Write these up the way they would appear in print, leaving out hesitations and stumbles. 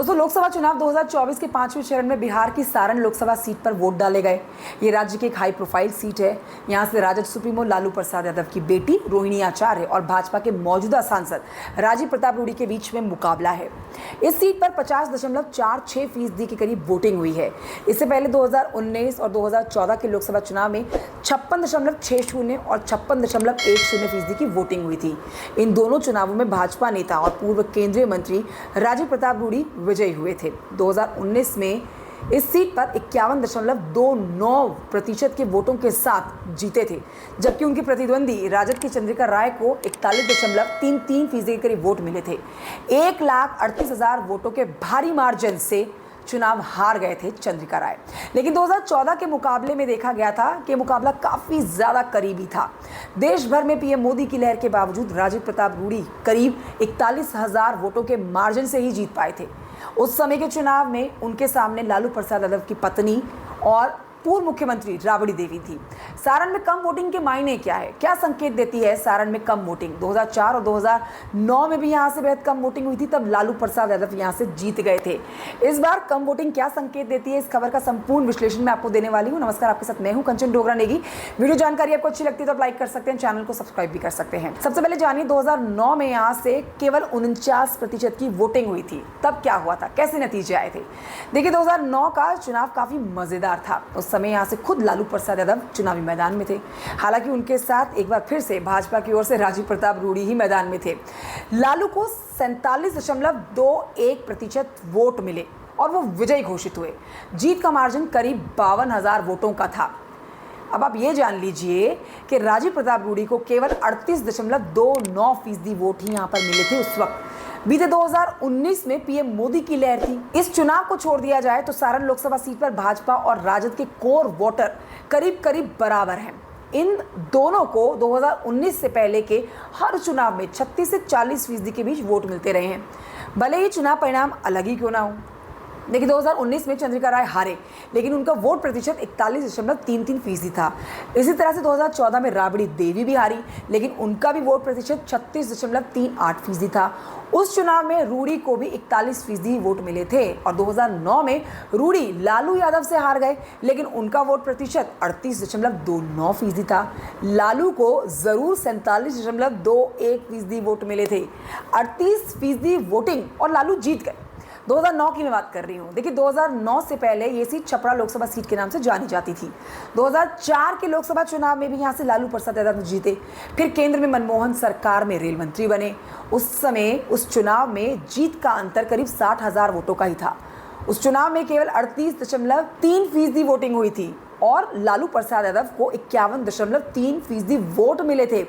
दोस्तों, लोकसभा चुनाव 2024 के 5वें चरण में बिहार की सारण लोकसभा सीट पर वोट डाले गए। ये राज्य की एक हाई प्रोफाइल सीट है। यहाँ से राजद सुप्रीमो लालू प्रसाद यादव की बेटी रोहिणी आचार्य और भाजपा के मौजूदा सांसद राजीव प्रताप रूडी के बीच में मुकाबला है। इस सीट पर 50.46% के करीब वोटिंग हुई है। इससे पहले 2019 और 2014 के लोकसभा चुनाव में 56.60 और 56.10% की वोटिंग हुई थी। इन दोनों चुनावों में भाजपा नेता और पूर्व केंद्रीय मंत्री राजीव प्रताप रूडी विजयी हुए थे। 2019 में इस सीट पर 51.29% के वोटों के साथ जीते थे, जबकि उनके प्रतिद्वंदी राजद की चंद्रिका राय को 41.33% के करीब वोट मिले थे। 1,38,000 वोटों के भारी मार्जिन से चुनाव हार गए थे चंद्रिका राय। लेकिन 2014 के मुकाबले में देखा गया था कि मुकाबला काफी ज्यादा करीबी था। देश भर में पीएम मोदी की लहर के बावजूद राजीव प्रताप रूडी करीब 41,000 वोटों के मार्जिन से ही जीत पाए थे। उस समय के चुनाव में उनके सामने लालू प्रसाद यादव की पत्नी और पूर्व मुख्यमंत्री राबड़ी देवी थी। सारण में कम वोटिंग के मायने क्या है, क्या संकेत देती है सारण में कम वोटिंग? 2004 और 2009 में भी यहाँ से बेहद कम वोटिंग हुई थी, तब लालू प्रसाद यादव यहाँ से जीत गए थे। इस बार कम वोटिंग क्या संकेत देती है, इस खबर का संपूर्ण विश्लेषण मैं आपको देने वाली हूँ। नमस्कार, आपके साथ मैं हूँ कंचन डोगरा नेगी। वीडियो जानकारी आपको अच्छी लगती है तो आप लाइक कर सकते हैं, चैनल को सब्सक्राइब भी कर सकते हैं। सबसे पहले जानिए 2009 में यहाँ से केवल 49% की वोटिंग हुई थी। तब क्या हुआ था, कैसे नतीजे आए थे? देखिए, 2009 का चुनाव काफी मजेदार था। उस समय यहाँ से खुद लालू प्रसाद यादव चुनावी मैदान में थे। हालांकि उनके साथ एक बार फिर से भाजपा की ओर से राजीव प्रताप रूडी ही मैदान में थे। लालू को 47.21% वोट मिले और वो विजयी घोषित हुए। जीत का मार्जिन करीब 52,000 वोटों का था। अब आप ये जान लीजिए कि राजीव प्रताप रूडी को केवल 38.29% वोट ही यहाँ पर मिले थे उस वक्त। बीते 2019 में पीएम मोदी की लहर थी। इस चुनाव को छोड़ दिया जाए तो सारण लोकसभा सीट पर भाजपा और राजद के कोर वोटर करीब करीब बराबर हैं। इन दोनों को 2019 से पहले के हर चुनाव में 36 से 40% के बीच वोट मिलते रहे हैं, भले ही चुनाव परिणाम अलग ही क्यों ना हो। देखिए, 2019 में चंद्रिका राय हारे, लेकिन उनका वोट प्रतिशत 41.33% था। इसी तरह से 2014 में राबड़ी देवी भी हारी, लेकिन उनका भी वोट प्रतिशत 36.38% था। उस चुनाव में रूडी को भी 41% वोट मिले थे और 2009 में रूडी लालू यादव से हार गए, लेकिन उनका वोट प्रतिशत 38.29% था। लालू को जरूर 47.21% वोट मिले थे। 38% वोटिंग और लालू जीत गए। 2009 की मैं बात कर रही हूँ। देखिए, 2009 से पहले ये सीट छपरा लोकसभा सीट के नाम से जानी जाती थी। 2004 के लोकसभा चुनाव में भी यहाँ से लालू प्रसाद यादव जीते। फिर केंद्र में मनमोहन सरकार में रेल मंत्री बने। उस समय उस चुनाव में जीत का अंतर करीब 60,000 वोटों का ही था। उस चुनाव में केवल 38.3% वोटिंग हुई थी और लालू प्रसाद यादव को 51.3% वोट मिले थे,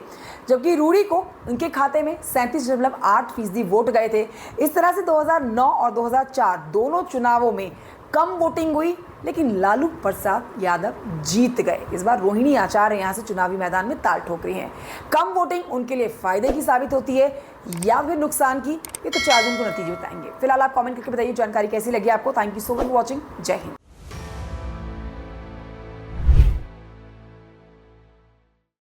जबकि रूडी को उनके खाते में 37.8% वोट गए थे। इस तरह से 2009 और 2004 दोनों चुनावों में कम वोटिंग हुई, लेकिन लालू प्रसाद यादव जीत गए। इस बार रोहिणी आचार्य यहाँ से चुनावी मैदान में ताल ठोक रही हैं। कम वोटिंग उनके लिए फायदे की साबित होती है या फिर नुकसान की, ये तो 4 दिन को नतीजे बताएंगे। फिलहाल आप कमेंट करके बताइए जानकारी कैसी लगी आपको। Thank you so much for watching. जय हिंद।